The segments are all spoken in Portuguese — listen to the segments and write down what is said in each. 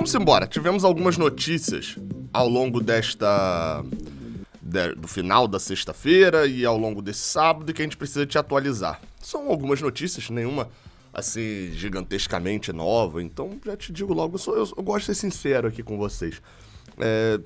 Vamos embora. Tivemos algumas notícias ao longo do final da sexta-feira e ao longo desse sábado que a gente precisa te atualizar. São algumas notícias, nenhuma assim gigantescamente nova, então já te digo logo, eu gosto de ser sincero aqui com vocês.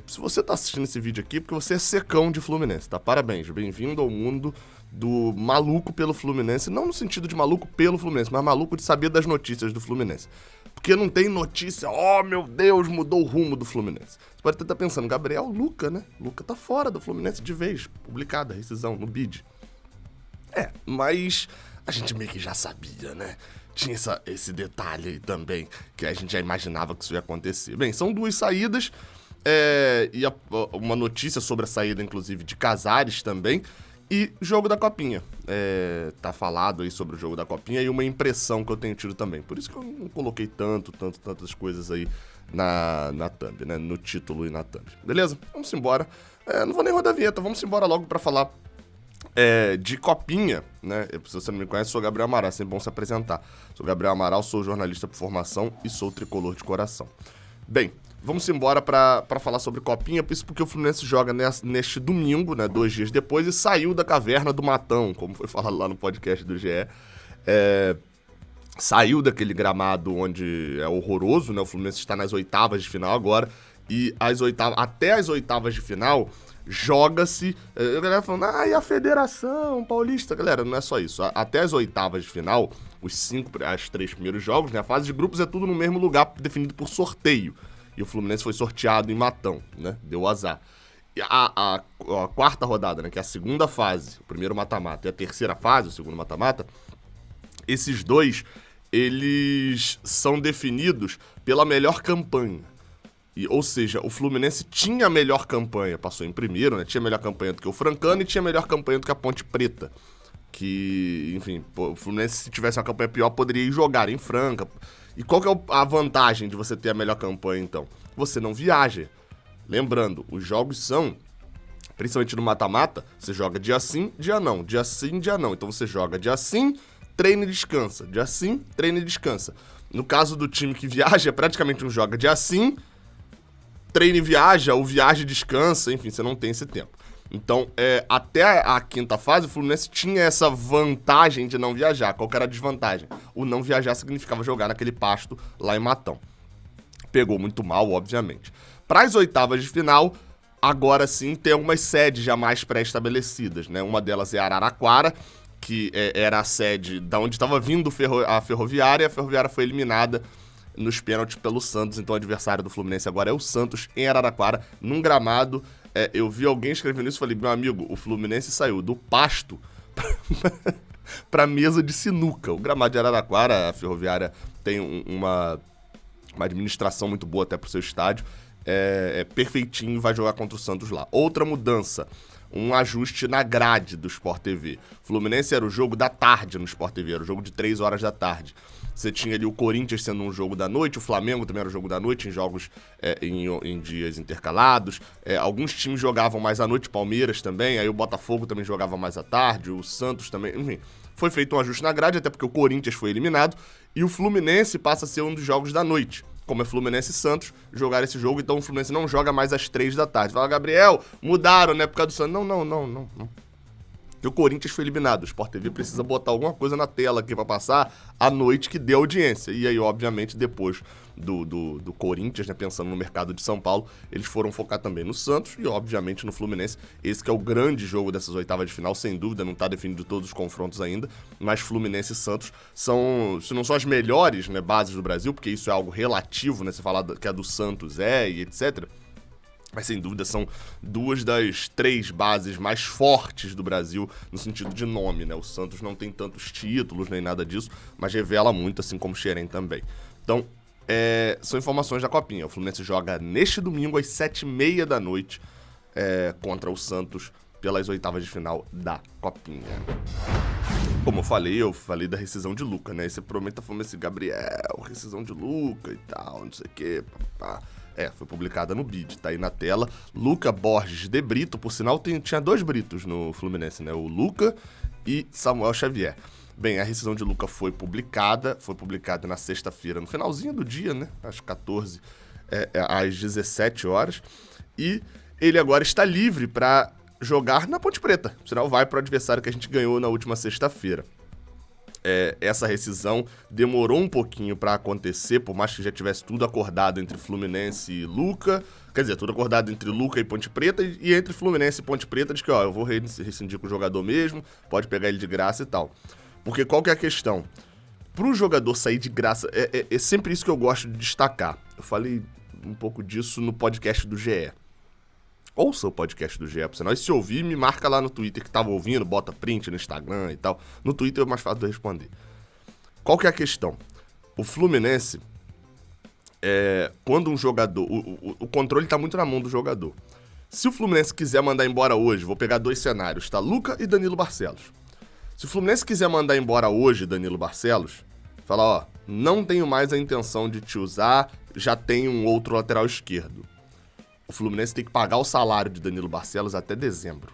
Se você tá assistindo esse vídeo aqui, porque você é secão de Fluminense, tá? Parabéns, bem-vindo ao mundo do maluco pelo Fluminense, não no sentido de maluco pelo Fluminense, mas maluco de saber das notícias do Fluminense. Porque não tem notícia, oh meu Deus, mudou o rumo do Fluminense. Você pode estar pensando, Gabriel, Luca, né? Luca tá fora do Fluminense de vez, publicada, rescisão, no bid. Mas a gente meio que já sabia, né? Tinha esse detalhe aí também, que a gente já imaginava que isso ia acontecer. Bem, são duas saídas, uma notícia sobre a saída, inclusive, de Casares também, e jogo da Copinha. Tá falado aí sobre o jogo da Copinha e uma impressão que eu tenho tido também. Por isso que eu não coloquei tantas coisas aí na thumb, né? No título e na thumb. Beleza? Vamos embora. Não vou nem rodar a vinheta, vamos embora logo pra falar de Copinha, né? Se você não me conhece, sou Gabriel Amaral, é sempre bom se apresentar. Sou Gabriel Amaral, sou jornalista por formação e sou tricolor de coração. Bem, vamos embora pra falar sobre Copinha, isso porque o Fluminense joga neste domingo, né, 2 dias depois, e saiu da caverna do Matão, como foi falado lá no podcast do GE. Saiu daquele gramado onde é horroroso, né? O Fluminense está nas oitavas de final agora, e até as oitavas de final joga-se. A galera falando, e a Federação Paulista? Galera, não é só isso. Até as oitavas de final, os 3 primeiros jogos, né? A fase de grupos é tudo no mesmo lugar, definido por sorteio. E o Fluminense foi sorteado em Matão, né? Deu azar. E a quarta rodada, né? Que é a segunda fase, o primeiro mata-mata, e a terceira fase, o segundo mata-mata, esses dois, eles são definidos pela melhor campanha. Ou seja, o Fluminense tinha a melhor campanha, passou em primeiro, né? Tinha melhor campanha do que o Francano e tinha melhor campanha do que a Ponte Preta. Que, enfim, o Fluminense, se tivesse uma campanha pior, poderia ir jogar em Franca. E qual que é a vantagem de você ter a melhor campanha, então? Você não viaja. Lembrando, os jogos são, principalmente no mata-mata, você joga dia sim, dia não. Dia sim, dia não. Então você joga dia sim, treina e descansa. Dia sim, treina e descansa. No caso do time que viaja, é praticamente um joga dia sim, treina e viaja, ou viaja e descansa, enfim, você não tem esse tempo. Então, até a quinta fase, o Fluminense tinha essa vantagem de não viajar. Qual que era a desvantagem? O não viajar significava jogar naquele pasto lá em Matão. Pegou muito mal, obviamente. Para as oitavas de final, agora sim, tem algumas sedes já mais pré-estabelecidas, né? Uma delas é Araraquara, que era a sede da onde estava vindo a Ferroviária. A Ferroviária foi eliminada nos pênaltis pelo Santos, então o adversário do Fluminense agora é o Santos, em Araraquara, num gramado. Eu vi alguém escrevendo isso e falei, meu amigo, o Fluminense saiu do pasto pra mesa de sinuca. O gramado de Araraquara, a Ferroviária tem uma administração muito boa até pro seu estádio, perfeitinho, vai jogar contra o Santos lá. Outra mudança, um ajuste na grade do Sport TV. Fluminense era o jogo da tarde no Sport TV, era o jogo de 3 horas da tarde. Você tinha ali o Corinthians sendo um jogo da noite, o Flamengo também era um jogo da noite, em jogos em dias intercalados. Alguns times jogavam mais à noite, Palmeiras também, aí o Botafogo também jogava mais à tarde, o Santos também, enfim. Foi feito um ajuste na grade, até porque o Corinthians foi eliminado, e o Fluminense passa a ser um dos jogos da noite. Como é Fluminense e Santos, jogar esse jogo, então o Fluminense não joga mais às 3 da tarde. Fala, Gabriel, mudaram, né, por causa do Santos. Não. Porque o Corinthians foi eliminado. O Sport TV precisa botar alguma coisa na tela aqui pra passar à noite que dê audiência. E aí, obviamente, depois do Corinthians, né, pensando no mercado de São Paulo, eles foram focar também no Santos e, obviamente, no Fluminense. Esse que é o grande jogo dessas oitavas de final, sem dúvida, não tá definido todos os confrontos ainda, mas Fluminense e Santos se não são as melhores, né, bases do Brasil, porque isso é algo relativo, né, você falar que a do Santos e etc., mas, sem dúvida, são 2 das 3 bases mais fortes do Brasil no sentido de nome, né? O Santos não tem tantos títulos nem nada disso, mas revela muito, assim como o Xerém também. Então, são informações da Copinha. O Fluminense joga neste domingo às 7h30 da noite contra o Santos pelas oitavas de final da Copinha. Como eu falei da rescisão de Luca, né? E você provavelmente tá falando assim, Gabriel, rescisão de Luca e tal, não sei o quê, papá. Foi publicada no BID, tá aí na tela. Luca Borges de Brito, por sinal, tinha 2 Britos no Fluminense, né? O Luca e Samuel Xavier. Bem, a rescisão de Luca foi publicada na sexta-feira, no finalzinho do dia, né? Às 14. às 17 horas. E ele agora está livre para jogar na Ponte Preta. Sinal, vai para o adversário que a gente ganhou na última sexta-feira. Essa rescisão demorou um pouquinho para acontecer, por mais que já tivesse tudo acordado entre Fluminense e Luca. Quer dizer, tudo acordado entre Luca e Ponte Preta e entre Fluminense e Ponte Preta de que, eu vou rescindir com o jogador mesmo, pode pegar ele de graça e tal. Porque qual que é a questão? Pro jogador sair de graça, é sempre isso que eu gosto de destacar. Eu falei um pouco disso no podcast do GE. Ouça o podcast do GE, por sinal. E se ouvir, me marca lá no Twitter que tava ouvindo, bota print no Instagram e tal. No Twitter é mais fácil de responder. Qual que é a questão? O Fluminense, quando um jogador... O controle tá muito na mão do jogador. Se o Fluminense quiser mandar embora hoje, vou pegar 2 cenários, tá? Luca e Danilo Barcelos. Se o Fluminense quiser mandar embora hoje Danilo Barcelos, fala, não tenho mais a intenção de te usar, já tenho um outro lateral esquerdo. O Fluminense tem que pagar o salário de Danilo Barcelos até dezembro.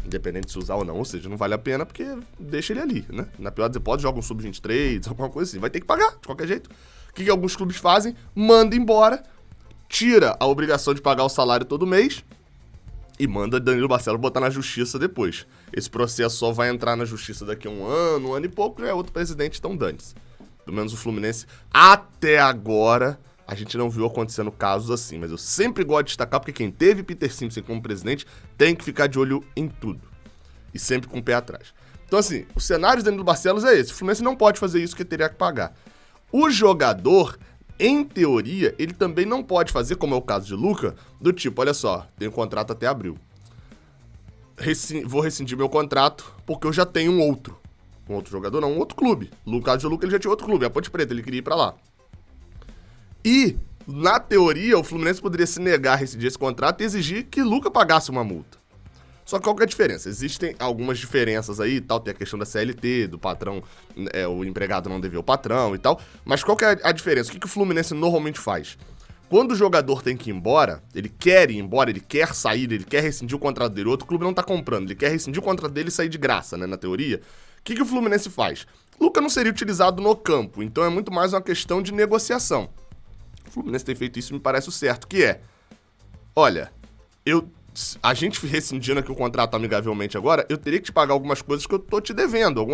Independente de se usar ou não. Ou seja, não vale a pena porque deixa ele ali, né? Na pior das hipóteses, joga um sub-23, alguma coisa assim. Vai ter que pagar, de qualquer jeito. O que alguns clubes fazem? Manda embora, tira a obrigação de pagar o salário todo mês e manda Danilo Barcelos botar na justiça depois. Esse processo só vai entrar na justiça daqui a um ano e pouco, já é outro presidente, então dane-se. Pelo menos o Fluminense, até agora... A gente não viu acontecendo casos assim, mas eu sempre gosto de destacar porque quem teve Peter Simpson como presidente tem que ficar de olho em tudo. E sempre com o pé atrás. Então assim, o cenário de Danilo Barcelos é esse. O Fluminense não pode fazer isso porque teria que pagar. O jogador, em teoria, ele também não pode fazer, como é o caso de Luca, do tipo, olha só, tenho contrato até abril. Vou rescindir meu contrato porque eu já tenho um outro jogador, não, um outro clube. No caso de Luca, ele já tinha outro clube, a Ponte Preta, ele queria ir pra lá. E, na teoria, o Fluminense poderia se negar a rescindir esse contrato e exigir que Luca pagasse uma multa. Só que qual que é a diferença? Existem algumas diferenças aí e tal, tem a questão da CLT, do patrão, o empregado não dever ao patrão e tal, mas qual que é a diferença? O que o Fluminense normalmente faz? Quando o jogador tem que ir embora, ele quer ir embora, ele quer sair, ele quer rescindir o contrato dele, o outro clube não tá comprando, ele quer rescindir o contrato dele e sair de graça, né, na teoria. O que o Fluminense faz? Luca não seria utilizado no campo, então é muito mais uma questão de negociação. O Fluminense tem feito isso, me parece o certo, que é, olha, a gente rescindindo aqui o contrato amigavelmente agora, eu teria que te pagar algumas coisas que eu tô te devendo,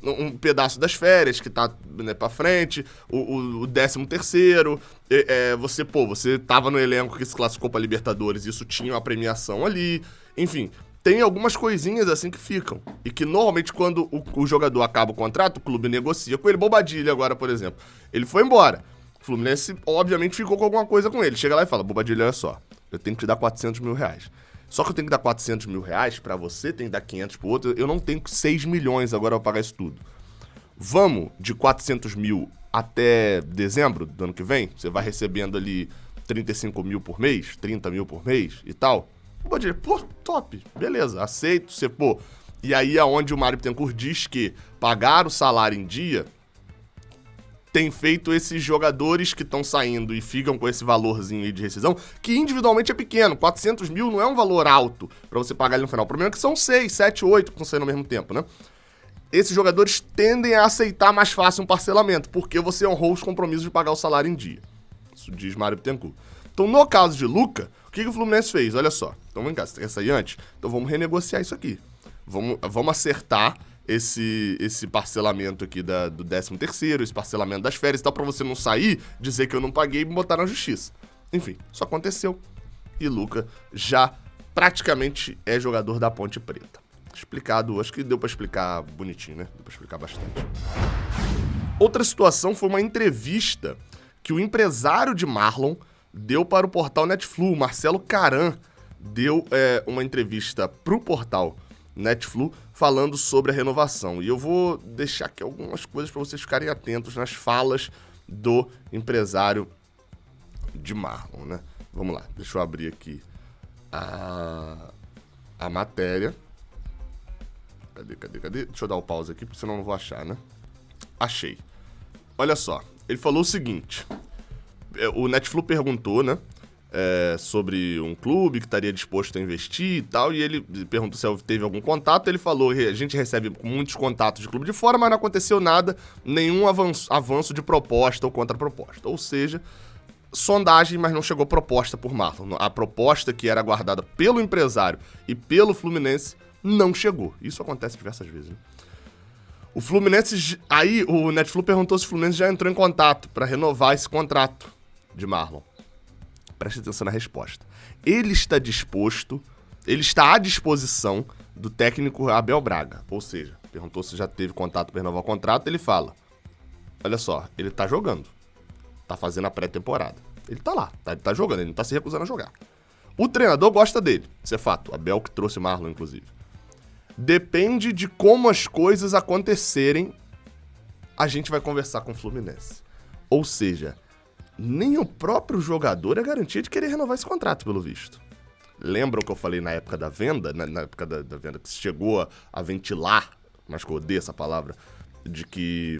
um pedaço das férias que tá, né, pra frente, o 13º, você tava no elenco que se classificou pra Libertadores, isso tinha uma premiação ali, enfim, tem algumas coisinhas assim que ficam, e que normalmente quando o jogador acaba o contrato, o clube negocia com ele. Bobadilha agora, por exemplo, ele foi embora. O Fluminense, obviamente, ficou com alguma coisa com ele. Chega lá e fala, Bobadilha, olha só, eu tenho que te dar 400 mil reais. Só que eu tenho que dar 400 mil reais pra você, tem que dar 500 pro outro, eu não tenho 6 milhões agora pra pagar isso tudo. Vamos de 400 mil até dezembro do ano que vem? Você vai recebendo ali 35 mil por mês, 30 mil por mês e tal? Bobadilha, top, beleza, aceito, você, E aí é onde o Mário Bittencourt diz que pagar o salário em dia tem feito esses jogadores que estão saindo e ficam com esse valorzinho aí de rescisão, que individualmente é pequeno. 400 mil não é um valor alto pra você pagar ali no final. O problema é que são 6, 7, 8 que estão saindo ao mesmo tempo, né? Esses jogadores tendem a aceitar mais fácil um parcelamento, porque você honrou os compromissos de pagar o salário em dia. Isso diz Mário Bittencourt. Então, no caso de Luca, o que o Fluminense fez? Olha só, então vem cá, você quer sair antes? Então vamos renegociar isso aqui. Vamos acertar esse parcelamento aqui do 13º, esse parcelamento das férias e tal, pra você não sair, dizer que eu não paguei e me botar na justiça. Enfim, isso aconteceu. E Luca já praticamente é jogador da Ponte Preta. Explicado, acho que deu pra explicar bonitinho, né? Deu pra explicar bastante. Outra situação foi uma entrevista que o empresário de Marlon deu para o portal Netflu. Marcelo Caran deu uma entrevista pro portal Netflu falando sobre a renovação. E eu vou deixar aqui algumas coisas para vocês ficarem atentos nas falas do empresário de Marlon, né? Vamos lá, deixa eu abrir aqui a matéria. Cadê? Deixa eu dar o pause aqui, porque senão eu não vou achar, né? Achei. Olha só, ele falou o seguinte, o Netflu perguntou, né? Sobre um clube que estaria disposto a investir e tal, e ele perguntou se teve algum contato, ele falou, a gente recebe muitos contatos de clube de fora, mas não aconteceu nada, nenhum avanço de proposta ou contraproposta, ou seja, sondagem, mas não chegou proposta por Marlon. A proposta que era aguardada pelo empresário e pelo Fluminense não chegou. Isso acontece diversas vezes, né? O Fluminense... Aí o Netflix perguntou se o Fluminense já entrou em contato para renovar esse contrato de Marlon. Preste atenção na resposta. Ele está disposto, ele está à disposição do técnico Abel Braga. Ou seja, perguntou se já teve contato para renovar o contrato, ele fala, olha só, ele tá jogando, tá fazendo a pré-temporada. Ele tá lá, tá jogando, ele não tá se recusando a jogar. O treinador gosta dele, isso é fato. Abel que trouxe Marlon, inclusive. Depende de como as coisas acontecerem, a gente vai conversar com o Fluminense. Ou seja, nem o próprio jogador é garantia de querer renovar esse contrato, pelo visto. Lembram o que eu falei na época da venda? Na época da venda que se chegou a ventilar, mas que eu odeio essa palavra, de que,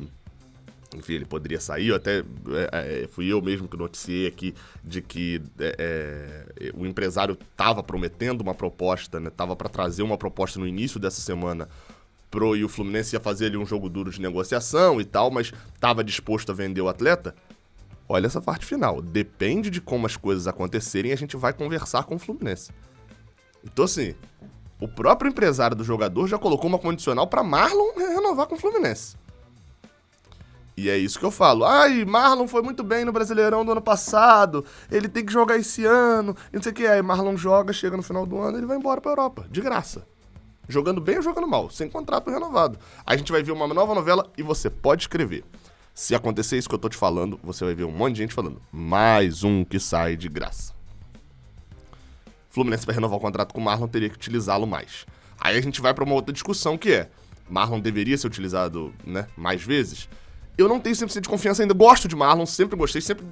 enfim, ele poderia sair. Até fui eu mesmo que noticiei aqui de que o empresário estava prometendo uma proposta, né? Tava para trazer uma proposta no início dessa semana e o Fluminense ia fazer ali um jogo duro de negociação e tal, mas estava disposto a vender o atleta. Olha essa parte final. Depende de como as coisas acontecerem, a gente vai conversar com o Fluminense. Então, assim, o próprio empresário do jogador já colocou uma condicional para Marlon renovar com o Fluminense. E é isso que eu falo. Ai, Marlon foi muito bem no Brasileirão do ano passado, ele tem que jogar esse ano, e não sei o que. Aí Marlon joga, chega no final do ano, ele vai embora pra Europa, de graça. Jogando bem ou jogando mal, sem contrato renovado. Aí a gente vai ver uma nova novela e você pode escrever. Se acontecer isso que eu tô te falando, você vai ver um monte de gente falando, mais um que sai de graça. Fluminense vai renovar o contrato com o Marlon, teria que utilizá-lo mais. Aí a gente vai pra uma outra discussão que é, Marlon deveria ser utilizado, né, mais vezes? Eu não tenho 100% de confiança ainda, gosto de Marlon, sempre gostei, sempre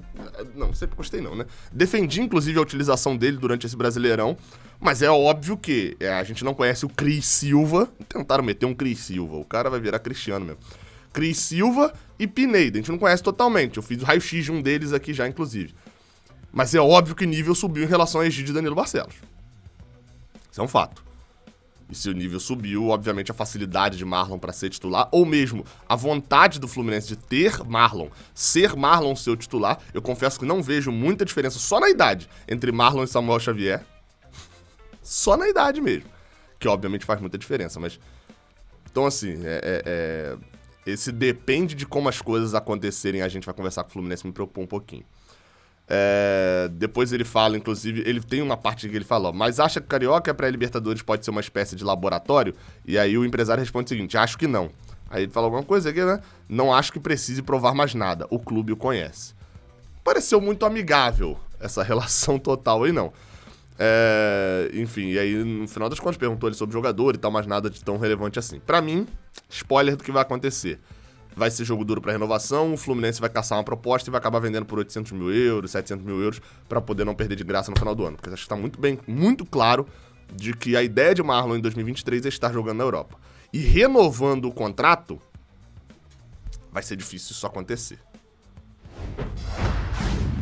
gostei não, né? Defendi, inclusive, a utilização dele durante esse Brasileirão, mas é óbvio que a gente não conhece o Cris Silva, tentaram meter um Cris Silva, o cara vai virar Cristiano mesmo. Cris Silva e Pineda, a gente não conhece totalmente, eu fiz o raio-x de um deles aqui já, inclusive. Mas é óbvio que o nível subiu em relação a Egídio e Danilo Barcelos. Isso é um fato. E se o nível subiu, obviamente a facilidade de Marlon para ser titular, ou mesmo a vontade do Fluminense de ter Marlon, ser Marlon seu titular, eu confesso que não vejo muita diferença só na idade entre Marlon e Samuel Xavier. Só na idade mesmo. Que obviamente faz muita diferença, mas... Então assim, esse depende de como as coisas acontecerem, a gente vai conversar com o Fluminense, me preocupa um pouquinho. Depois ele fala, inclusive, ele tem uma parte que ele fala, ó, mas acha que o Carioca para Libertadores pode ser uma espécie de laboratório? E aí o empresário responde o seguinte, acho que não. Aí ele fala alguma coisa aqui, né? Não acho que precise provar mais nada, o clube o conhece. Pareceu muito amigável essa relação total aí, não. Enfim, e aí no final das contas perguntou ele sobre o jogador e tal, mas nada de tão relevante assim. Pra mim, spoiler do que vai acontecer. Vai ser jogo duro para renovação, o Fluminense vai caçar uma proposta e vai acabar vendendo por 800 mil euros, 700 mil euros, para poder não perder de graça no final do ano. Porque acho que está muito claro de que a ideia de Marlon em 2023 é estar jogando na Europa. E renovando o contrato, vai ser difícil isso acontecer.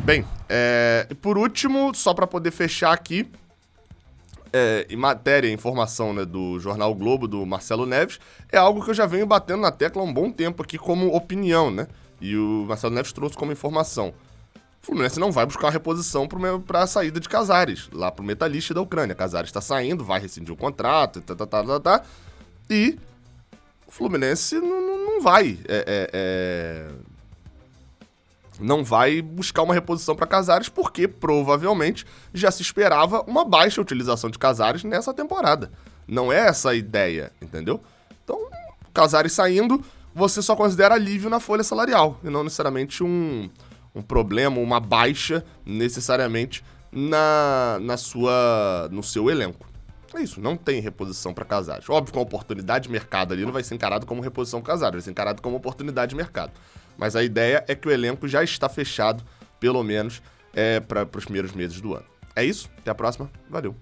Bem, por último, só para poder fechar aqui, em matéria, informação, né, do Jornal o Globo, do Marcelo Neves, é algo que eu já venho batendo na tecla há um bom tempo aqui como opinião, né? E o Marcelo Neves trouxe como informação. O Fluminense não vai buscar uma reposição para a saída de Casares, lá pro Metalist da Ucrânia. Casares está saindo, vai rescindir o contrato, e o Fluminense não vai... não vai buscar uma reposição para Casares, porque provavelmente já se esperava uma baixa utilização de Casares nessa temporada. Não é essa a ideia, entendeu? Então, Casares saindo, você só considera alívio na folha salarial, e não necessariamente um problema, uma baixa necessariamente no seu elenco. É isso, não tem reposição para Casares. Óbvio que uma oportunidade de mercado ali não vai ser encarado como reposição para Casares, vai ser encarado como oportunidade de mercado. Mas a ideia é que o elenco já está fechado, pelo menos, para os primeiros meses do ano. É isso, até a próxima, valeu!